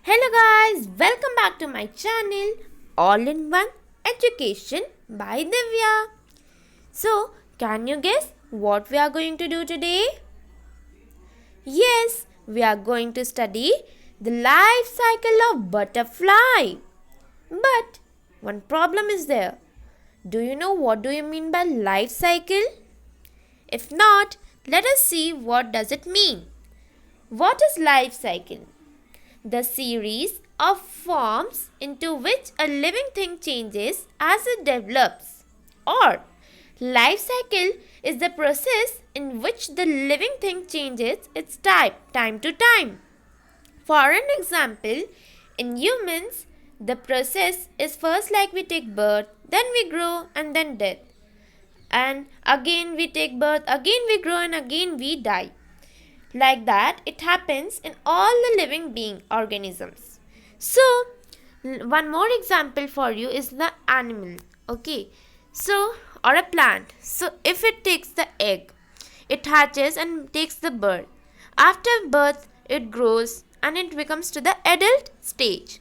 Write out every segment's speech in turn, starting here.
Hello guys, welcome back to my channel All in One Education by Divya. So, can you guess what we are going to do today? Yes, we are going to study the life cycle of butterfly. But one problem is there. Do you know what do you mean by life cycle? If not, let us see what does it mean. What is life cycle? The series of forms into which a living thing changes as it develops. Or, life cycle is the process in which the living thing changes its type time to time. For an example, in humans, the process is first like we take birth, then we grow and then death. And again we take birth, again we grow and again we die. Like that, it happens in all the living being organisms. So, one more example for you is the animal. Okay, so or a plant. So, if it takes the egg, it hatches and takes the birth. After birth, it grows and it becomes to the adult stage.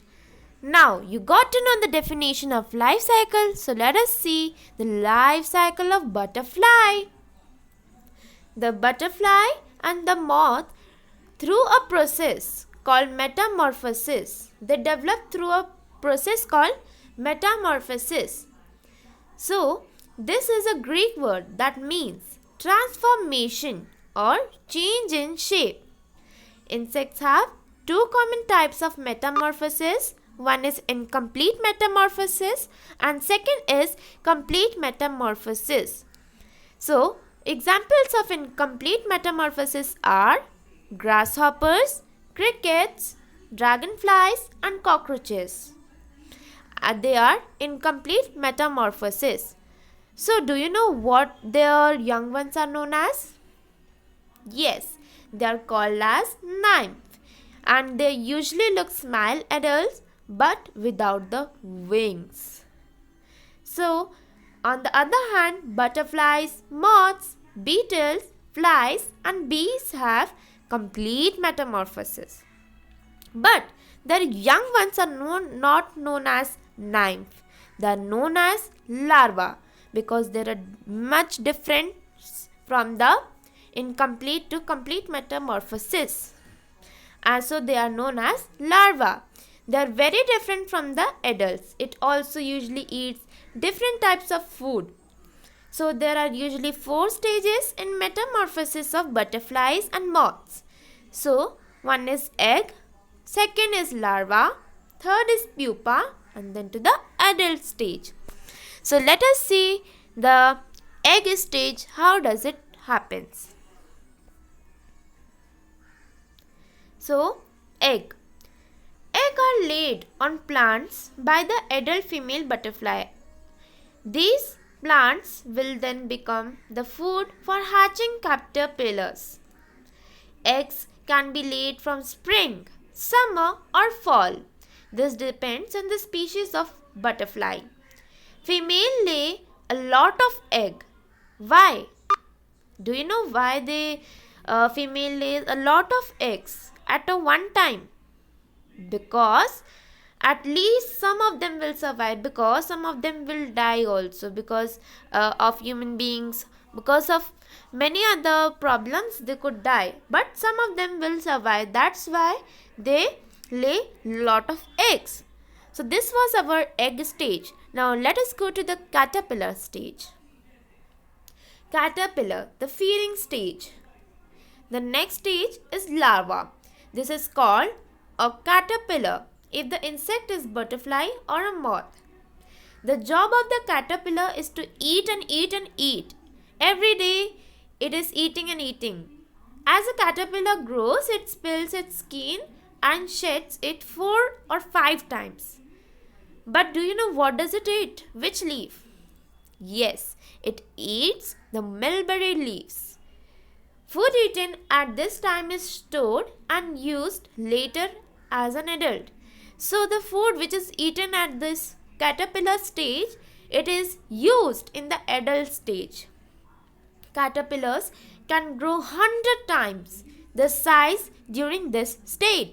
Now, you got to know the definition of life cycle. So, let us see the life cycle of butterfly. The butterfly and the moth, through a process called metamorphosis, they develop through a process called metamorphosis. So, this is a Greek word that means transformation or change in shape. Insects have two common types of metamorphosis. One is incomplete metamorphosis and second is complete metamorphosis. So, examples of incomplete metamorphosis are grasshoppers, crickets, dragonflies and cockroaches. They are incomplete metamorphosis. So, do you know what their young ones are known as? Yes, they are called as nymph and they usually look small adults but without the wings. So, on the other hand, butterflies, moths, beetles, flies and bees have complete metamorphosis. But their young ones are not known as nymph. They are known as larvae because they are much different from the incomplete to complete metamorphosis. And so they are known as larvae. They are very different from the adults. It also usually eats different types of food. So there are usually 4 stages in metamorphosis of butterflies and moths. So one is egg, second is larva, third is pupa and then to the adult stage. So let us see the egg stage, how does it happens. So egg. Eggs are laid on plants by the adult female butterfly. These plants will then become the food for hatching caterpillars. Eggs can be laid from spring, summer or fall. This depends on the species of butterfly. Female lay a lot of egg. Why? Do you know why female lays a lot of eggs at a one time? Because at least some of them will survive, because some of them will die also because of human beings, because of many other problems they could die, but some of them will survive. That's why they lay lot of eggs. So this was our egg stage. Now let us go to the caterpillar stage. Caterpillar, the feeding stage. The next stage is larva. This is called a caterpillar if the insect is butterfly or a moth. The job of the caterpillar is to eat and eat and eat. Every day it is eating and eating. As a caterpillar grows, it spills its skin and sheds it 4 or 5 times. But do you know what does it eat? Which leaf? Yes, it eats the mulberry leaves. Food eaten at this time is stored and used later as an adult. So the food which is eaten at this caterpillar stage, it is used in the adult stage. Caterpillars can grow 100 times the size during this stage.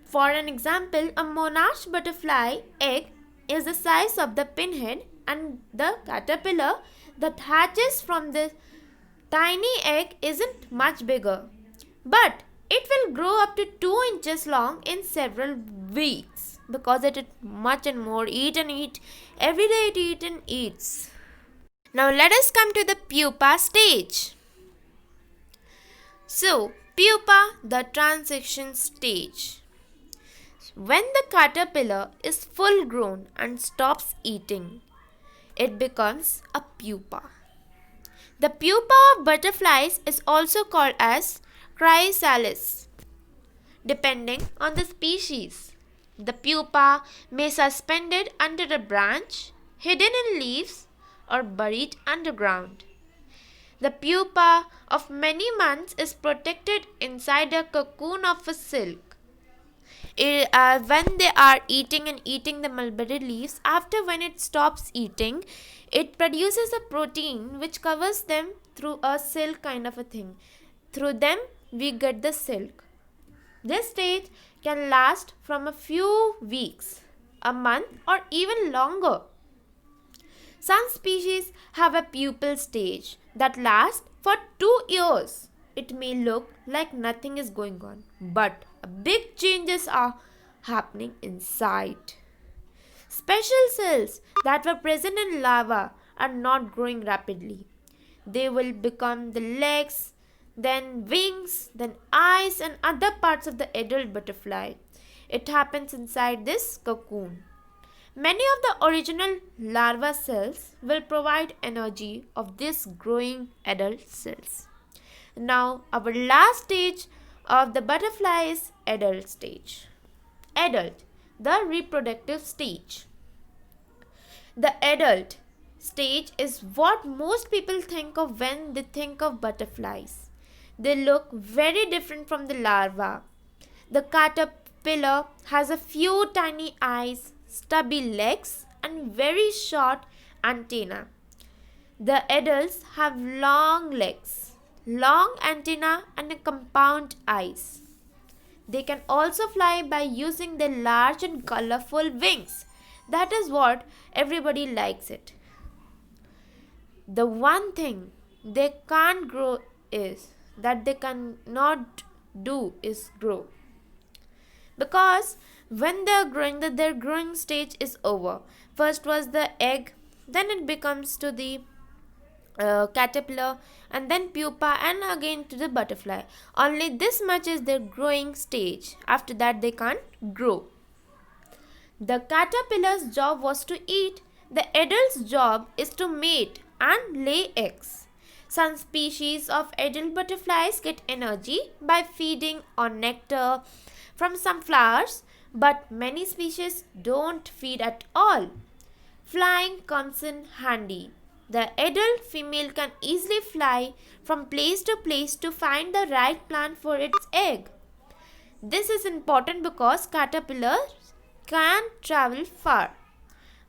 For an example, a monarch butterfly egg is the size of the pinhead, and the caterpillar that hatches from the tiny egg isn't much bigger. But it will grow up to 2 inches long in several weeks because it eats much and more, eat and eat. Every day it eats and eats. Now let us come to the pupa stage. So, pupa, the transition stage. When the caterpillar is full grown and stops eating, it becomes a pupa. The pupa of butterflies is also called as chrysalis, depending on the species. The pupa may be suspended under a branch, hidden in leaves, or buried underground. The pupa of many months is protected inside a cocoon of a silk. When they are eating the mulberry leaves, after when it stops eating, it produces a protein which covers them through a silk kind of a thing. Through them we get the silk. This stage can last from a few weeks, a month, or even longer. Some species have a pupal stage that lasts for 2 years. It may look like nothing is going on, but big changes are happening inside. Special cells that were present in larva are not growing rapidly. They will become the legs, then wings, then eyes, and other parts of the adult butterfly. It happens inside this cocoon. Many of the original larva cells will provide energy of these growing adult cells. Now, our last stage of the butterfly is adult stage. Adult, the reproductive stage. The adult stage is what most people think of when they think of butterflies. They look very different from the larva. The caterpillar has a few tiny eyes, stubby legs, and very short antennae. The adults have long legs, long antennae, and compound eyes. They can also fly by using their large and colorful wings. That is what everybody likes it. The one thing they can't grow is that they cannot do is grow. Because when they are growing, their growing stage is over. First was the egg, then it becomes to the caterpillar, and then pupa, and again to the butterfly. Only this much is their growing stage. After that they can't grow. The caterpillar's job was to eat. The adult's job is to mate and lay eggs. Some species of adult butterflies get energy by feeding on nectar from some flowers, but many species don't feed at all. Flying comes in handy. The adult female can easily fly from place to place to find the right plant for its egg. This is important because caterpillars can travel far.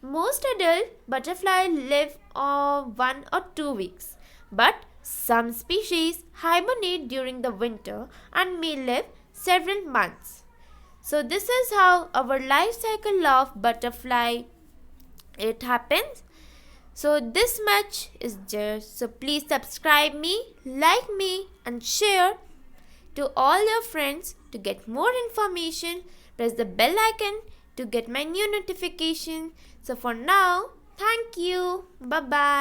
Most adult butterflies live 1 or 2 weeks, but some species hibernate during the winter and may live several months. So this is how our life cycle of butterfly it happens. So this much is just. So please subscribe me, like me, and share to all your friends to get more information. Press the bell icon to get my new notification. So for now, thank you. Bye bye.